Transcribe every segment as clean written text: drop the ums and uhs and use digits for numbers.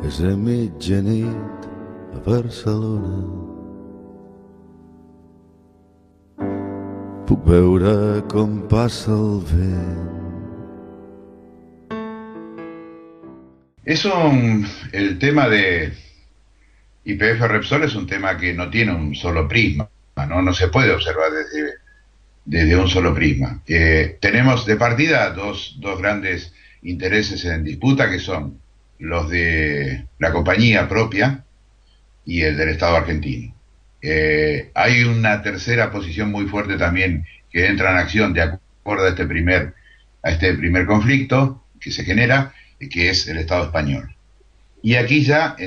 és a mitjanit a Barcelona. Puc veure com passa el vent. El tema de YPF Repsol es un tema que no tiene un solo prisma, ¿no? No se puede observar desde un solo prisma. Tenemos de partida dos grandes intereses en disputa, que son los de la compañía propia y el del Estado argentino. Hay una tercera posición muy fuerte también que entra en acción de acuerdo a este primer conflicto que se genera, que es el Estado español. Y aquí ya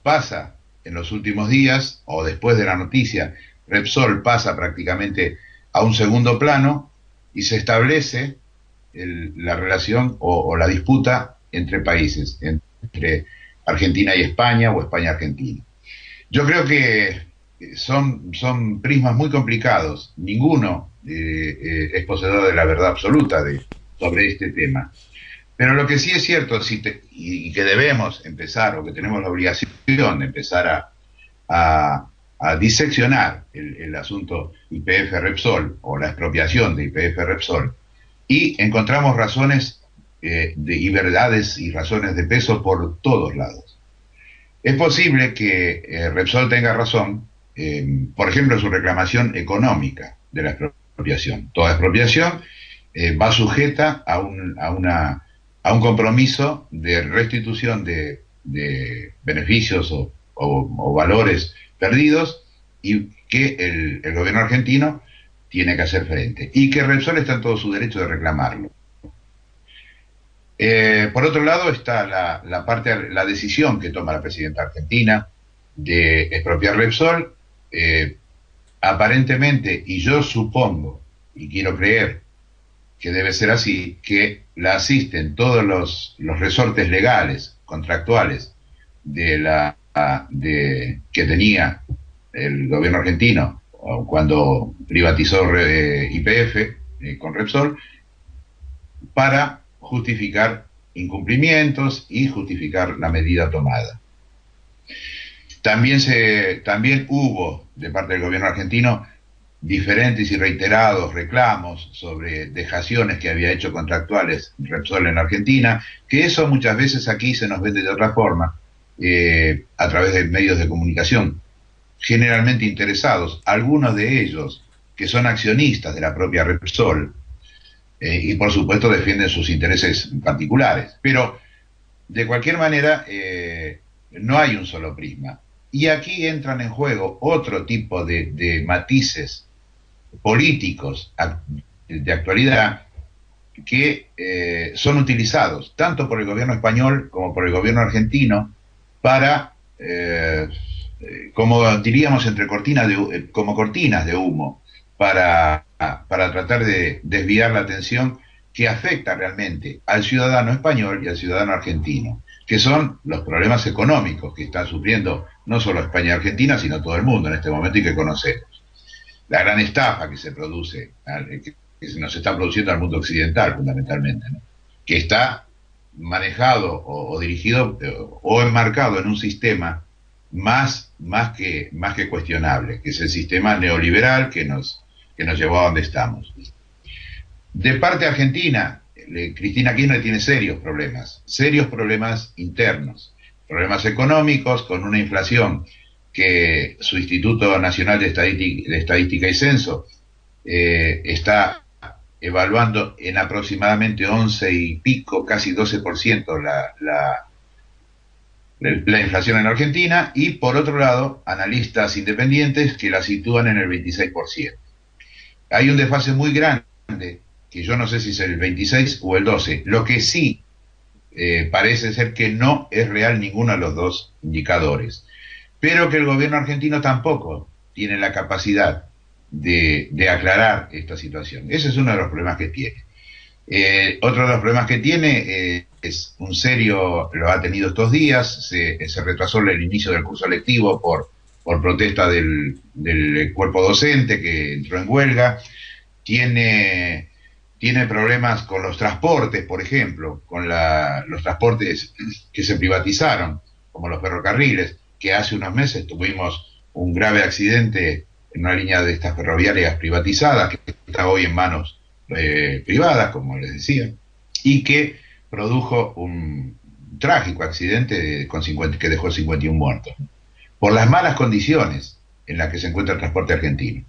pasa en los últimos días, o después de la noticia, Repsol pasa prácticamente a un segundo plano y se establece la relación o la disputa entre países, entre Argentina y España o España-Argentina. Yo creo que son prismas muy complicados. Ninguno es poseedor de la verdad absoluta sobre este tema. Pero lo que sí es cierto, y que debemos empezar, o que tenemos la obligación de empezar a diseccionar el asunto YPF Repsol, o la expropiación de YPF Repsol, y encontramos razones y verdades y razones de peso por todos lados. Es posible que Repsol tenga razón, por ejemplo, en su reclamación económica de la expropiación. Toda expropiación va sujeta a un compromiso de restitución de beneficios o valores perdidos, y que el gobierno argentino tiene que hacer frente, y que Repsol está en todo su derecho de reclamarlo. Por otro lado está la decisión que toma la presidenta argentina de expropiar Repsol. Aparentemente, y yo supongo y quiero creer que debe ser así, que la asisten todos los resortes legales, contractuales que tenía el gobierno argentino cuando privatizó YPF con Repsol, para justificar incumplimientos y justificar la medida tomada. También hubo de parte del gobierno argentino diferentes y reiterados reclamos sobre dejaciones que había hecho contractuales Repsol en Argentina, que eso muchas veces aquí se nos vende de otra forma, a través de medios de comunicación generalmente interesados, algunos de ellos que son accionistas de la propia Repsol, y por supuesto defienden sus intereses particulares. Pero de cualquier manera no hay un solo prisma, y aquí entran en juego otro tipo de matices políticos de actualidad que son utilizados tanto por el gobierno español como por el gobierno argentino para, como diríamos, como cortinas de humo, para tratar de desviar la atención que afecta realmente al ciudadano español y al ciudadano argentino, que son los problemas económicos que están sufriendo no solo España y Argentina, sino todo el mundo en este momento, y que conocemos. La gran estafa que se produce, que se nos está produciendo al mundo occidental fundamentalmente, ¿no? Que está manejado o dirigido o enmarcado en un sistema más que cuestionable, que es el sistema neoliberal que nos llevó a donde estamos. De parte argentina, Cristina Kirchner tiene serios problemas internos, problemas económicos, con una inflación que su Instituto Nacional de Estadística y Censo está evaluando en aproximadamente 11 y pico, casi 12% la inflación en Argentina, y por otro lado, analistas independientes que la sitúan en el 26%. Hay un desfase muy grande, que yo no sé si es el 26 o el 12, lo que sí parece ser que no es real ninguno de los dos indicadores, pero que el gobierno argentino tampoco tiene la capacidad de aclarar esta situación. Ese es uno de los problemas que tiene. Otro de los problemas que tiene es un serio, lo ha tenido estos días, se retrasó el inicio del curso lectivo por protesta del cuerpo docente que entró en huelga. Tiene problemas con los transportes, por ejemplo, con los transportes que se privatizaron, como los ferrocarriles, que hace unos meses tuvimos un grave accidente en una línea de estas ferroviarias privatizadas, que está hoy en manos privadas, como les decía, y que produjo un trágico accidente que dejó 51 muertos, por las malas condiciones en las que se encuentra el transporte argentino.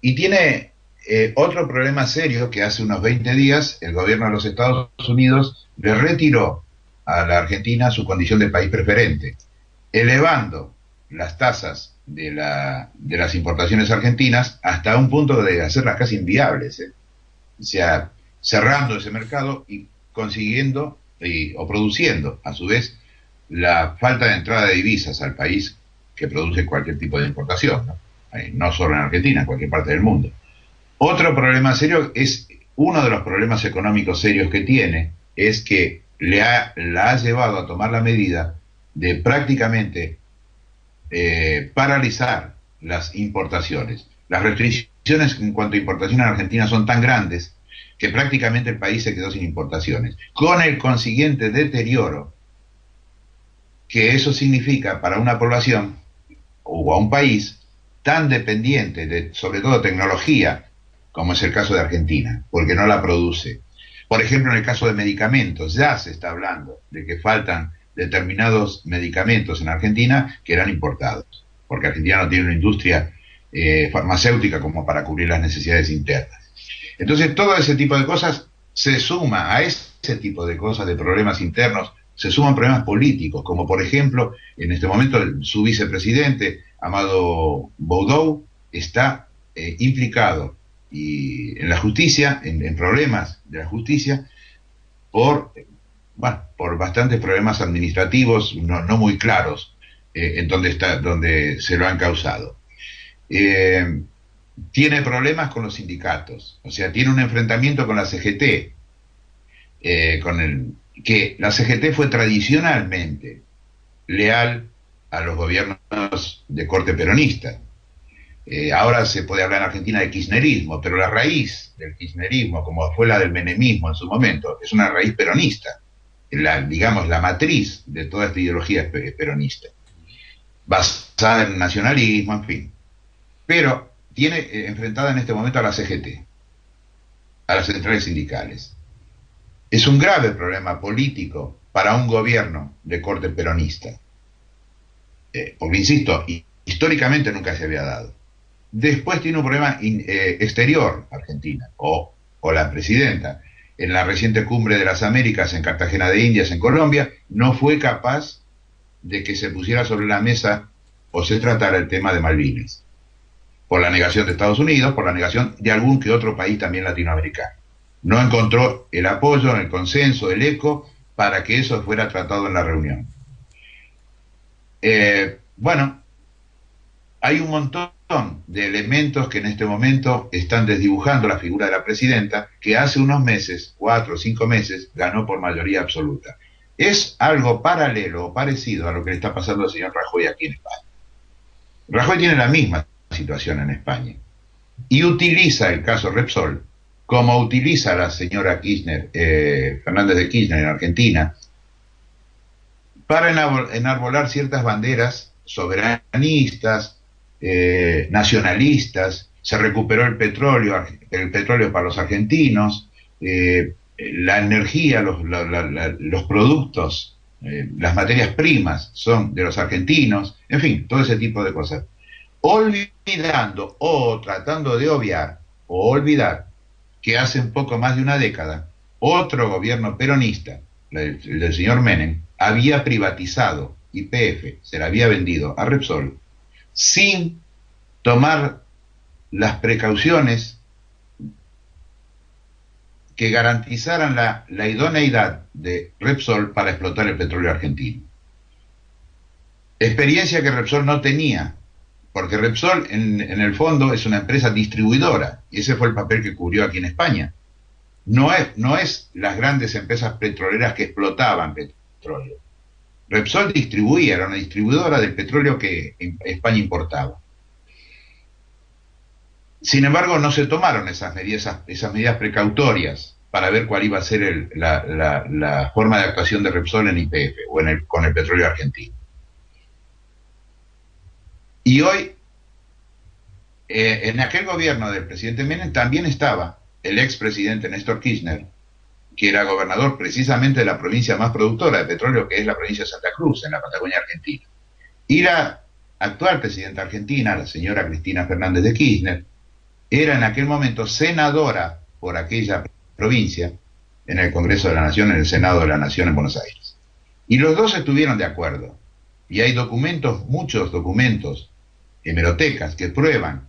Y tiene otro problema serio, que hace unos 20 días el gobierno de los Estados Unidos le retiró a la Argentina su condición de país preferente, elevando las tasas de las importaciones argentinas hasta un punto de hacerlas casi inviables, o sea, cerrando ese mercado y consiguiendo o produciendo a su vez la falta de entrada de divisas al país que produce cualquier tipo de importación, ¿no? No solo en Argentina, en cualquier parte del mundo. Otro problema serio es, uno de los problemas económicos serios que tiene, es que la ha llevado a tomar la medida de prácticamente paralizar las importaciones. Las restricciones en cuanto a importación en Argentina son tan grandes que prácticamente el país se quedó sin importaciones, con el consiguiente deterioro que eso significa para una población o a un país tan dependiente de, sobre todo, tecnología, como es el caso de Argentina, porque no la produce. Por ejemplo, en el caso de medicamentos, ya se está hablando de que faltan determinados medicamentos en Argentina que eran importados, porque Argentina no tiene una industria farmacéutica como para cubrir las necesidades internas. Entonces, todo ese tipo de cosas se suma a ese tipo de cosas, de problemas internos, se suman problemas políticos, como por ejemplo, en este momento su vicepresidente, Amado Boudou, está implicado en la justicia, en problemas de la justicia, por bastantes problemas administrativos no muy claros, en donde se lo han causado. Tiene problemas con los sindicatos, o sea, tiene un enfrentamiento con la CGT, que la CGT fue tradicionalmente leal a los gobiernos de corte peronista. Ahora se puede hablar en Argentina de kirchnerismo, pero la raíz del kirchnerismo, como fue la del menemismo en su momento, es una raíz peronista, digamos, la matriz de toda esta ideología es peronista, basada en nacionalismo, en fin. Pero tiene enfrentada en este momento a la CGT, a las centrales sindicales. Es un grave problema político para un gobierno de corte peronista, porque, insisto, históricamente nunca se había dado. Después tiene un problema exterior, Argentina, o la presidenta, en la reciente cumbre de las Américas en Cartagena de Indias, en Colombia, no fue capaz de que se pusiera sobre la mesa o se tratara el tema de Malvinas, por la negación de Estados Unidos, por la negación de algún que otro país también latinoamericano. No encontró el apoyo, el consenso, el eco para que eso fuera tratado en la reunión. Bueno, hay un montón de elementos que en este momento están desdibujando la figura de la presidenta, que hace unos meses, 4 o 5 meses, ganó por mayoría absoluta. Es algo paralelo o parecido a lo que le está pasando al señor Rajoy aquí en España. Rajoy tiene la misma situación en España y utiliza el caso Repsol, como utiliza la señora Kirchner, Fernández de Kirchner en Argentina, para enarbolar ciertas banderas soberanistas, nacionalistas. Se recuperó el petróleo para los argentinos, la energía, los productos, las materias primas son de los argentinos, en fin, todo ese tipo de cosas. Olvidando o tratando de obviar o olvidar que hace un poco más de una década otro gobierno peronista, el del señor Menem, había privatizado YPF, se la había vendido a Repsol, sin tomar las precauciones que garantizaran la idoneidad de Repsol para explotar el petróleo argentino. Experiencia que Repsol no tenía, porque Repsol en el fondo es una empresa distribuidora, y ese fue el papel que cubrió aquí en España. No es las grandes empresas petroleras que explotaban petróleo. Repsol distribuía, era una distribuidora del petróleo que España importaba. Sin embargo, no se tomaron esas medidas precautorias para ver cuál iba a ser la forma de actuación de Repsol en YPF o con el petróleo argentino. Y hoy, en aquel gobierno del presidente Menem también estaba el expresidente Néstor Kirchner, que era gobernador precisamente de la provincia más productora de petróleo, que es la provincia de Santa Cruz, en la Patagonia Argentina. Y la actual presidenta argentina, la señora Cristina Fernández de Kirchner, era en aquel momento senadora por aquella provincia en el Congreso de la Nación, en el Senado de la Nación en Buenos Aires. Y los dos estuvieron de acuerdo. Y hay documentos, muchos documentos, hemerotecas, que prueban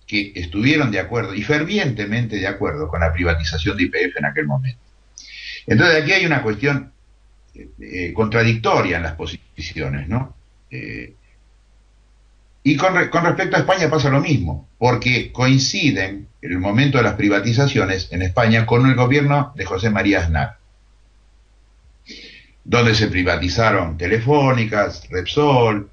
que estuvieron de acuerdo y fervientemente de acuerdo con la privatización de YPF en aquel momento. Entonces aquí hay una cuestión contradictoria en las posiciones, ¿no? Y con respecto a España pasa lo mismo, porque coinciden el momento de las privatizaciones en España con el gobierno de José María Aznar, donde se privatizaron Telefónicas, Repsol,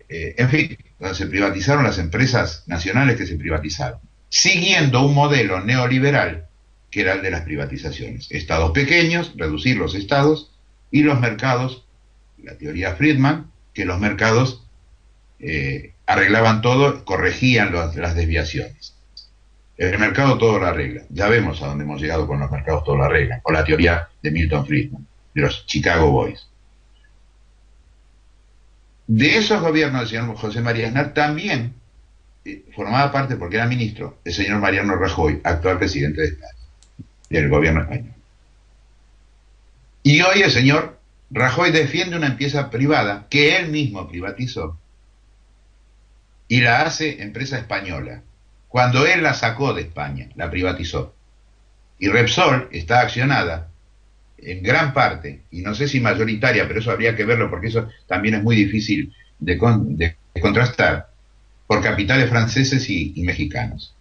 en fin, donde se privatizaron las empresas nacionales que se privatizaron, siguiendo un modelo neoliberal que era el de las privatizaciones. Estados pequeños, reducir los estados, y los mercados, la teoría Friedman, que los mercados arreglaban todo, corregían las desviaciones. El mercado todo lo arregla. Ya vemos a dónde hemos llegado con los mercados todo lo arreglan, con la teoría de Milton Friedman, de los Chicago Boys. De esos gobiernos del señor José María Aznar también formaba parte, porque era ministro, el señor Mariano Rajoy, actual presidente de España, del gobierno español. Y hoy el señor Rajoy defiende una empresa privada que él mismo privatizó y la hace empresa española, cuando él la sacó de España, la privatizó. Y Repsol está accionada en gran parte, y no sé si mayoritaria, pero eso habría que verlo porque eso también es muy difícil de contrastar, por capitales franceses y mexicanos.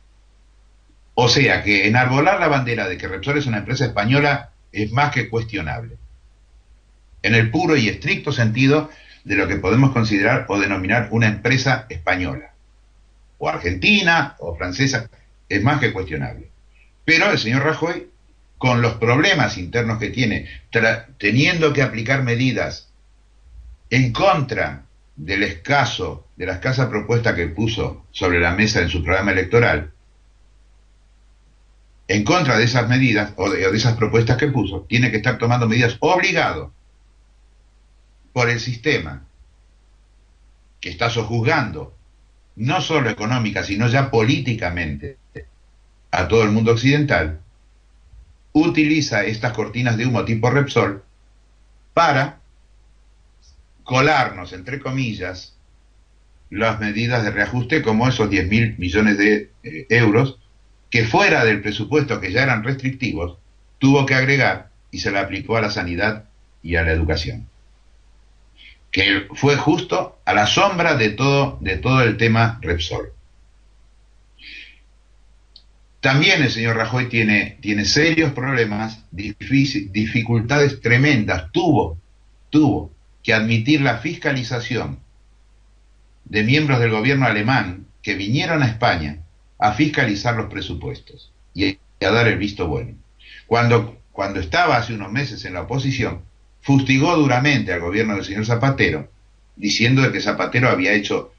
O sea que enarbolar la bandera de que Repsol es una empresa española es más que cuestionable, en el puro y estricto sentido de lo que podemos considerar o denominar una empresa española, o argentina, o francesa, es más que cuestionable. Pero el señor Rajoy, con los problemas internos que tiene, teniendo que aplicar medidas en contra de la escasa propuesta que puso sobre la mesa en su programa electoral, en contra de esas medidas o de esas propuestas que puso, tiene que estar tomando medidas obligado por el sistema que está sojuzgando no solo económica, sino ya políticamente a todo el mundo occidental, utiliza estas cortinas de humo tipo Repsol para colarnos, entre comillas, las medidas de reajuste, como esos 10.000 millones de euros que fuera del presupuesto, que ya eran restrictivos, tuvo que agregar y se le aplicó a la sanidad y a la educación, que fue justo a la sombra de todo el tema Repsol. También el señor Rajoy tiene serios problemas, dificultades tremendas. Tuvo que admitir la fiscalización de miembros del gobierno alemán que vinieron a España a fiscalizar los presupuestos y a dar el visto bueno. Cuando estaba hace unos meses en la oposición, fustigó duramente al gobierno del señor Zapatero, diciendo que Zapatero había hecho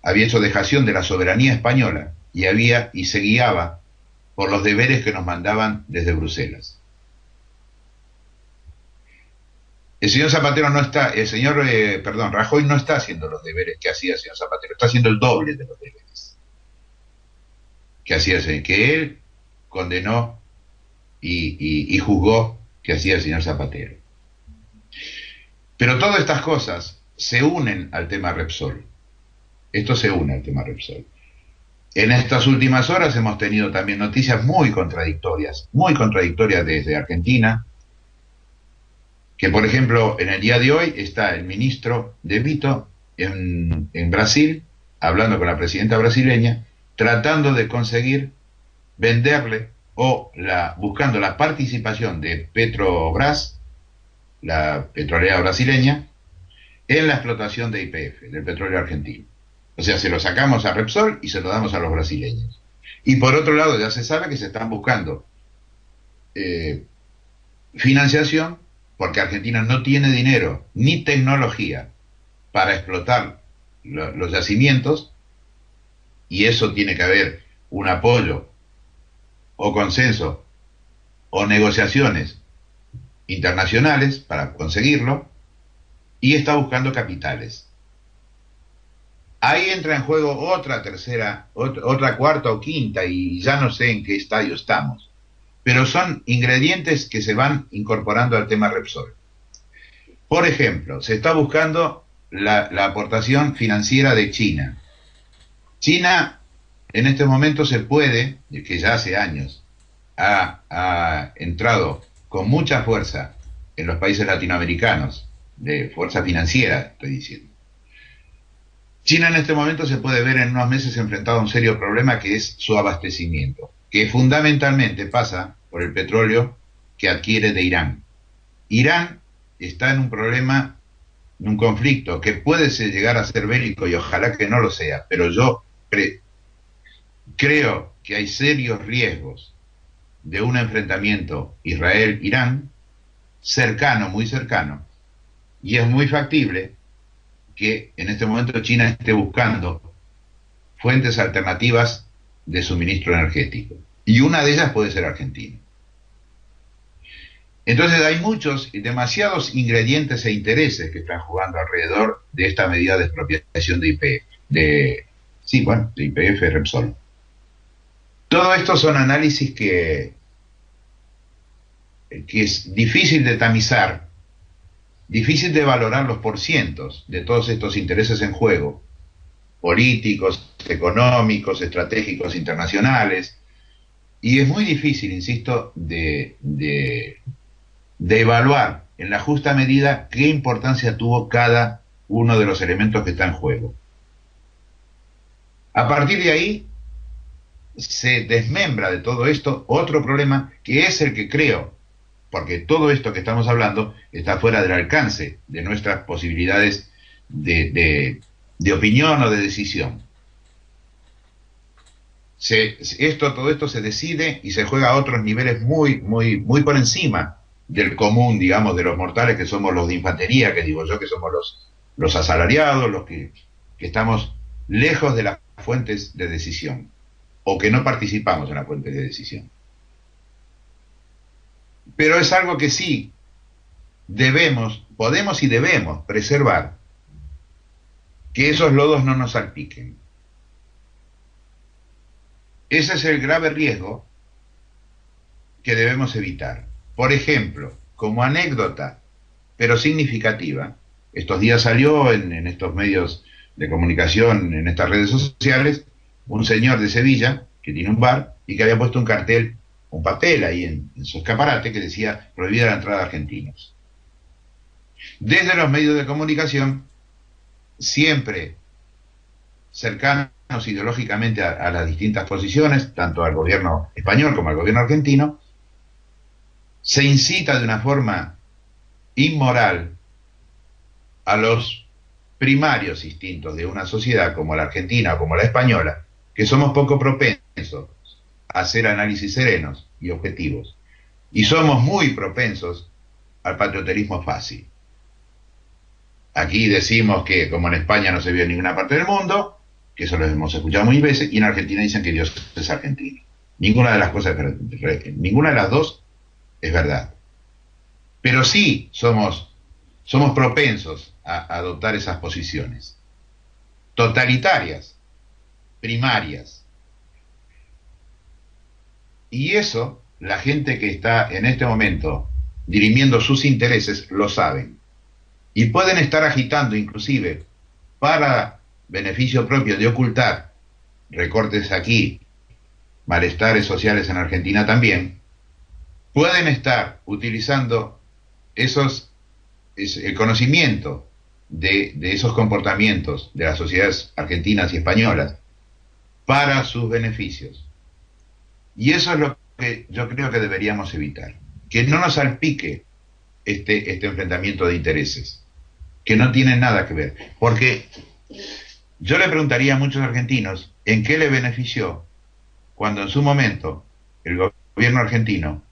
dejación de la soberanía española y se guiaba por los deberes que nos mandaban desde Bruselas. Rajoy no está haciendo los deberes que hacía el señor Zapatero, está haciendo el doble de los deberes que hacía que él condenó y juzgó que hacía el señor Zapatero. Pero todas estas cosas se unen al tema Repsol. Esto se une al tema Repsol. En estas últimas horas hemos tenido también noticias muy contradictorias desde Argentina, que por ejemplo en el día de hoy está el ministro De Vito en Brasil, hablando con la presidenta brasileña, tratando de conseguir venderle buscando la participación de Petrobras, la petrolera brasileña, en la explotación de YPF, del petróleo argentino. O sea, se lo sacamos a Repsol y se lo damos a los brasileños. Y por otro lado, ya se sabe que se están buscando eh, financiación, porque Argentina no tiene dinero ni tecnología para explotar los yacimientos, y eso tiene que haber un apoyo o consenso o negociaciones internacionales para conseguirlo, y está buscando capitales. Ahí entra en juego otra tercera, otra cuarta o quinta, y ya no sé en qué estadio estamos. Pero son ingredientes que se van incorporando al tema Repsol. Por ejemplo, se está buscando la aportación financiera de China. China en este momento se puede, que ya hace años, ha entrado con mucha fuerza en los países latinoamericanos, de fuerza financiera, estoy diciendo. China en este momento se puede ver en unos meses enfrentado a un serio problema, que es su abastecimiento, que fundamentalmente pasa por el petróleo que adquiere de Irán. Irán está en un problema, en un conflicto que puede llegar a ser bélico, y ojalá que no lo sea, pero yo creo que hay serios riesgos de un enfrentamiento Israel-Irán cercano, muy cercano, y es muy factible que en este momento China esté buscando fuentes alternativas de suministro energético, y una de ellas puede ser Argentina. Entonces hay muchos, demasiados ingredientes e intereses que están jugando alrededor de esta medida de expropiación de YPF, de YPF Repsol. Todo esto son análisis que es difícil de tamizar, difícil de valorar los porcientos de todos estos intereses en juego, políticos, económicos, estratégicos, internacionales, y es muy difícil, insisto, de evaluar en la justa medida qué importancia tuvo cada uno de los elementos que está en juego. A partir de ahí se desmembra de todo esto otro problema, que es el que creo, porque todo esto que estamos hablando está fuera del alcance de nuestras posibilidades de opinión o de decisión. Todo esto se decide y se juega a otros niveles muy por encima del común, digamos, de los mortales, que somos los de infantería, que digo yo, que somos los asalariados, los que estamos lejos de las fuentes de decisión, o que no participamos en las fuentes de decisión. Pero es algo que sí podemos y debemos preservar, que esos lodos no nos salpiquen. Ese es el grave riesgo que debemos evitar. Por ejemplo, como anécdota, pero significativa, estos días salió en estos medios de comunicación, en estas redes sociales, un señor de Sevilla que tiene un bar y que había puesto un papel ahí en su escaparate que decía: prohibida la entrada de argentinos. Desde los medios de comunicación, siempre cercanos ideológicamente a las distintas posiciones, tanto al gobierno español como al gobierno argentino, se incita de una forma inmoral a los primarios instintos de una sociedad como la argentina o como la española, que somos poco propensos a hacer análisis serenos y objetivos, y somos muy propensos al patrioterismo fácil. Aquí decimos que como en España no se vio en ninguna parte del mundo, que eso lo hemos escuchado muchas veces, y en Argentina dicen que Dios es argentino. Ninguna de las cosas, ninguna de las dos es verdad. Pero sí somos propensos a adoptar esas posiciones totalitarias, primarias. Y eso, la gente que está en este momento dirimiendo sus intereses lo saben. Y pueden estar agitando, inclusive, para beneficio propio de ocultar recortes aquí, malestares sociales en Argentina también, pueden estar utilizando el conocimiento de esos comportamientos de las sociedades argentinas y españolas para sus beneficios. Y eso es lo que yo creo que deberíamos evitar, que no nos salpique este enfrentamiento de intereses, que no tienen nada que ver. Porque yo le preguntaría a muchos argentinos en qué le benefició cuando en su momento el gobierno argentino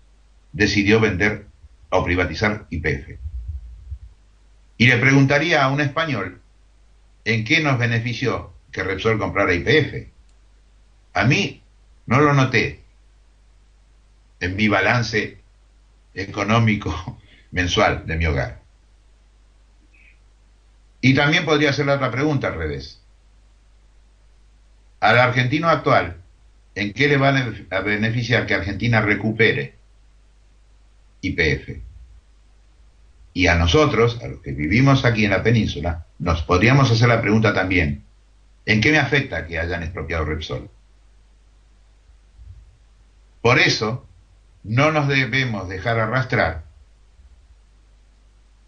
decidió vender o privatizar YPF. Y le preguntaría a un español, ¿en qué nos benefició que Repsol comprara YPF? A mí no lo noté en mi balance económico mensual de mi hogar. Y también podría hacer la otra pregunta al revés. Al argentino actual, ¿en qué le va a beneficiar que Argentina recupere YPF? Y a nosotros, a los que vivimos aquí en la península, nos podríamos hacer la pregunta también, ¿en qué me afecta que hayan expropiado Repsol? Por eso, no nos debemos dejar arrastrar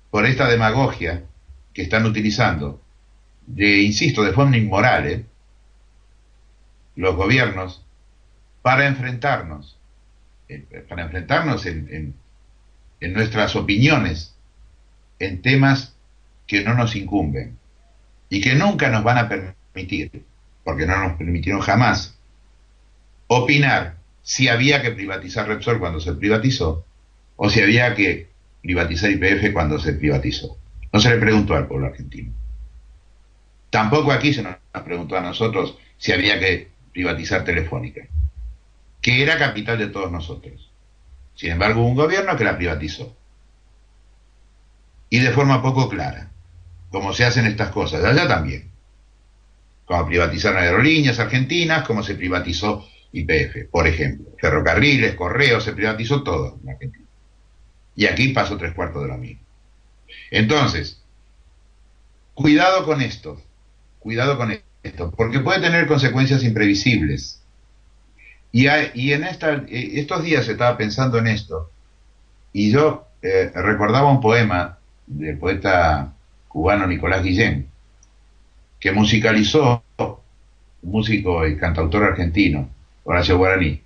por esta demagogia que están utilizando, insisto, de forma inmoral, los gobiernos, para enfrentarnos en nuestras opiniones, en temas que no nos incumben y que nunca nos van a permitir, porque no nos permitieron jamás, opinar si había que privatizar Repsol cuando se privatizó o si había que privatizar YPF cuando se privatizó. No se le preguntó al pueblo argentino. Tampoco aquí se nos preguntó a nosotros si había que privatizar Telefónica, que era capital de todos nosotros. Sin embargo, hubo un gobierno que la privatizó. Y de forma poco clara, como se hacen estas cosas, allá también. Como privatizaron aerolíneas argentinas, como se privatizó YPF, por ejemplo. Ferrocarriles, correos, se privatizó todo en Argentina. Y aquí pasó 3/4 de lo mismo. Entonces, cuidado con esto, porque puede tener consecuencias imprevisibles. Y en estos días estaba pensando en esto, y yo recordaba un poema del poeta cubano Nicolás Guillén, que musicalizó un músico y cantautor argentino, Horacio Guaraní,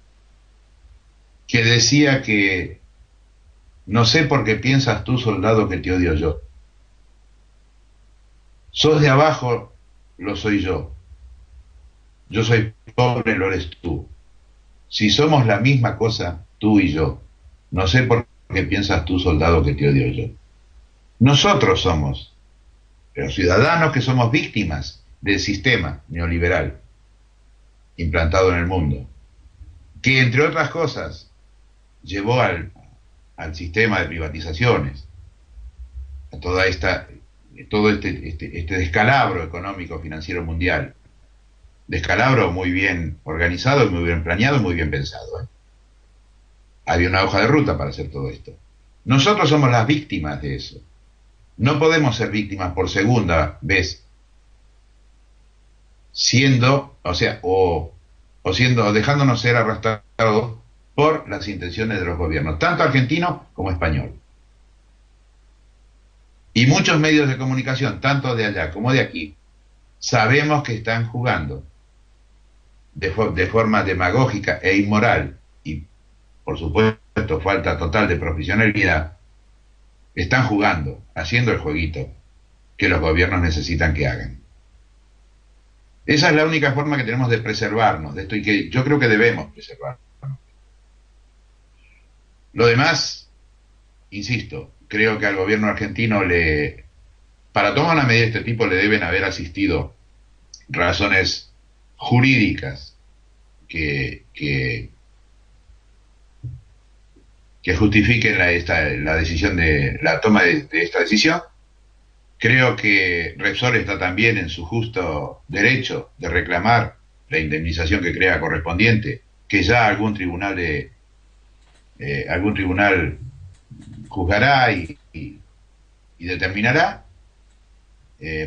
que decía que no sé por qué piensas tú, soldado, que te odio yo. Sos de abajo, lo soy yo. Yo soy pobre, lo eres tú. Si somos la misma cosa, tú y yo, no sé por qué piensas tú, soldado, que te odio yo. Nosotros somos los ciudadanos que somos víctimas del sistema neoliberal implantado en el mundo, que entre otras cosas llevó al sistema de privatizaciones, a todo este descalabro económico financiero mundial, descalabro muy bien organizado, muy bien planeado, muy bien pensado, ¿eh? Había una hoja de ruta para hacer todo esto. Nosotros somos las víctimas de eso. No podemos ser víctimas por segunda vez, dejándonos ser arrastrados por las intenciones de los gobiernos, tanto argentino como español. Y muchos medios de comunicación, tanto de allá como de aquí, sabemos que están jugando de forma demagógica e inmoral, y por supuesto falta total de profesionalidad, están jugando, haciendo el jueguito que los gobiernos necesitan que hagan. Esa es la única forma que tenemos de preservarnos de esto, y que yo creo que debemos preservarnos. Lo demás, insisto, creo que al gobierno argentino para tomar una medida de este tipo le deben haber asistido razones jurídicas que justifiquen la decisión la toma de esta decisión. Creo que Repsol está también en su justo derecho de reclamar la indemnización que crea correspondiente, que ya algún tribunal juzgará y determinará,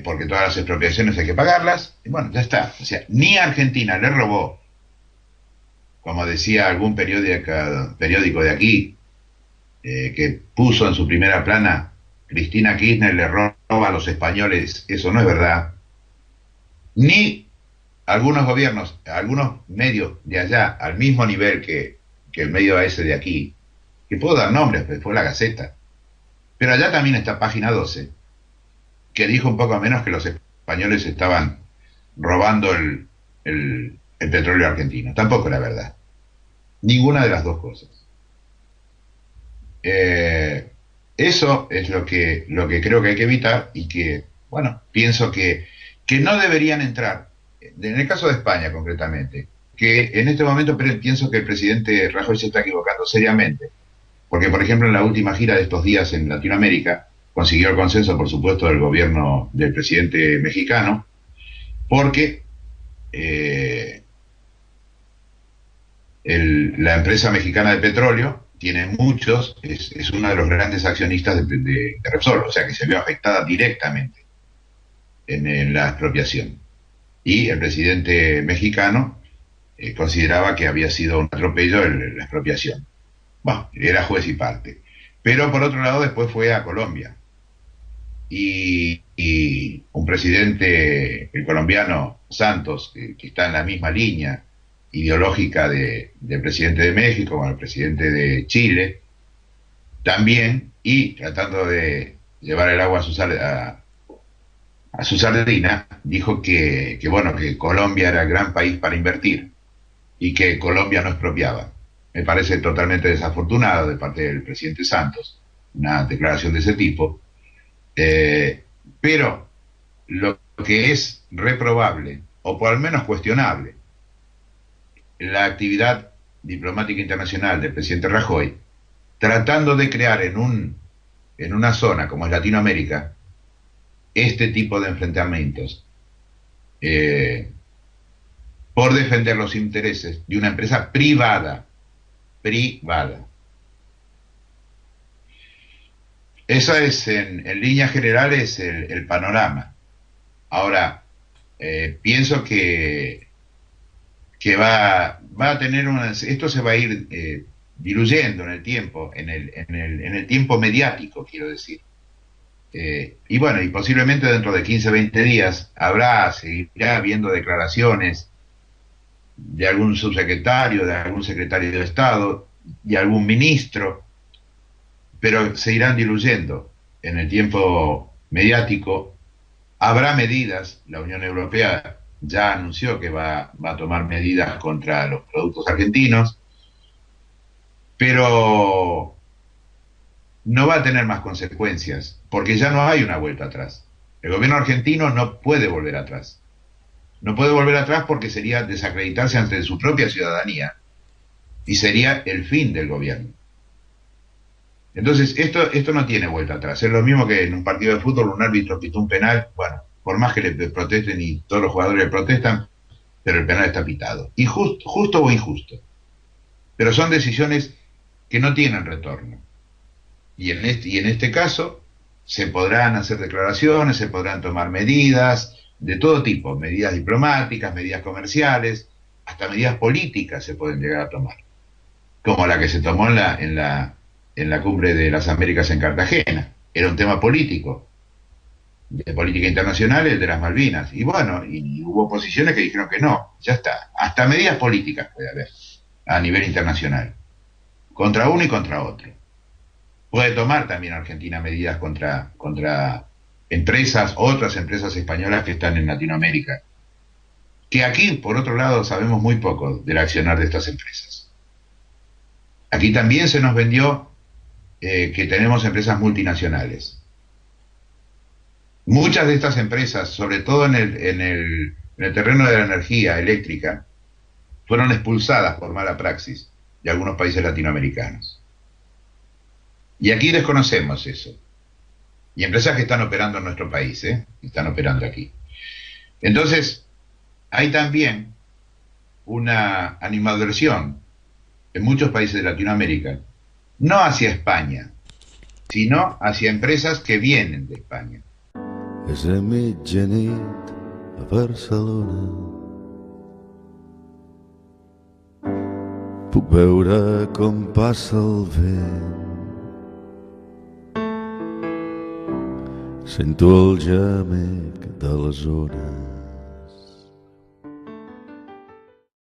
porque todas las expropiaciones hay que pagarlas. Y bueno, ya está. O sea, ni Argentina le robó, como decía algún periódico de aquí, que puso en su primera plana: Cristina Kirchner le roba a los españoles. Eso no es verdad. Ni algunos gobiernos, algunos medios de allá, al mismo nivel que el medio ese de aquí, que puedo dar nombres, pues fue La Gaceta, pero allá también está Página 12, que dijo un poco menos que los españoles estaban robando el petróleo argentino. Tampoco era verdad. Ninguna de las dos cosas. Eh, Eso es lo que creo que hay que evitar y que, bueno, pienso que no deberían entrar, en el caso de España concretamente, que en este momento pienso que el presidente Rajoy se está equivocando seriamente, porque por ejemplo en la última gira de estos días en Latinoamérica consiguió el consenso, por supuesto, del gobierno del presidente mexicano, porque eh, la empresa mexicana de petróleo tiene muchos, es uno de los grandes accionistas de Repsol, o sea que se vio afectada directamente en la expropiación. Y el presidente mexicano consideraba que había sido un atropello la expropiación. Bueno, era juez y parte. Pero por otro lado después fue a Colombia. Y un presidente, el colombiano Santos, que está en la misma línea ideológica del presidente de México con el presidente de Chile, también, y tratando de llevar el agua a su sardina, dijo bueno, que Colombia era el gran país para invertir y que Colombia no expropiaba. Me parece totalmente desafortunado de parte del presidente Santos una declaración de ese tipo, eh, pero lo que es reprobable, o por lo menos cuestionable, la actividad diplomática internacional del presidente Rajoy, tratando de crear en una zona como es Latinoamérica, este tipo de enfrentamientos, eh, por defender los intereses de una empresa privada, privada. Esa es, en líneas generales, el panorama. Ahora, pienso que va a tener esto se va a ir diluyendo en el tiempo, en el tiempo mediático, quiero decir. Y bueno, y posiblemente dentro de 15 20 días seguirá habiendo declaraciones de algún subsecretario, de algún secretario de Estado, de algún ministro, pero se irán diluyendo en el tiempo mediático. Habrá medidas, la Unión Europea ya anunció que va a tomar medidas contra los productos argentinos, pero no va a tener más consecuencias, porque ya no hay una vuelta atrás. El gobierno argentino no puede volver atrás. No puede volver atrás porque sería desacreditarse ante su propia ciudadanía y sería el fin del gobierno. Entonces, esto no tiene vuelta atrás. Es lo mismo que en un partido de fútbol un árbitro pitó un penal, bueno, por más que le protesten y todos los jugadores le protestan, pero el penal está pitado. Y justo o injusto. Pero son decisiones que no tienen retorno. Y en este caso se podrán hacer declaraciones, se podrán tomar medidas de todo tipo, medidas diplomáticas, medidas comerciales, hasta medidas políticas se pueden llegar a tomar, como la que se tomó en la cumbre de las Américas en Cartagena. Era un tema político, de política internacional, el de las Malvinas. Y bueno, y hubo posiciones que dijeron que no, ya está. Hasta medidas políticas puede haber a nivel internacional, contra uno y contra otro. Puede tomar también Argentina medidas contra empresas, otras empresas españolas que están en Latinoamérica. Que aquí, por otro lado, sabemos muy poco del accionar de estas empresas. Aquí también se nos vendió que tenemos empresas multinacionales. Muchas de estas empresas, sobre todo en el terreno de la energía eléctrica, fueron expulsadas por mala praxis de algunos países latinoamericanos. Y aquí desconocemos eso. Y empresas que están operando en nuestro país, están operando aquí. Entonces, hay también una animadversión en muchos países de Latinoamérica, no hacia España, sino hacia empresas que vienen de España. És a mitjanit a Barcelona. Puc veure com passa el vent. Sento el gemec de les ones.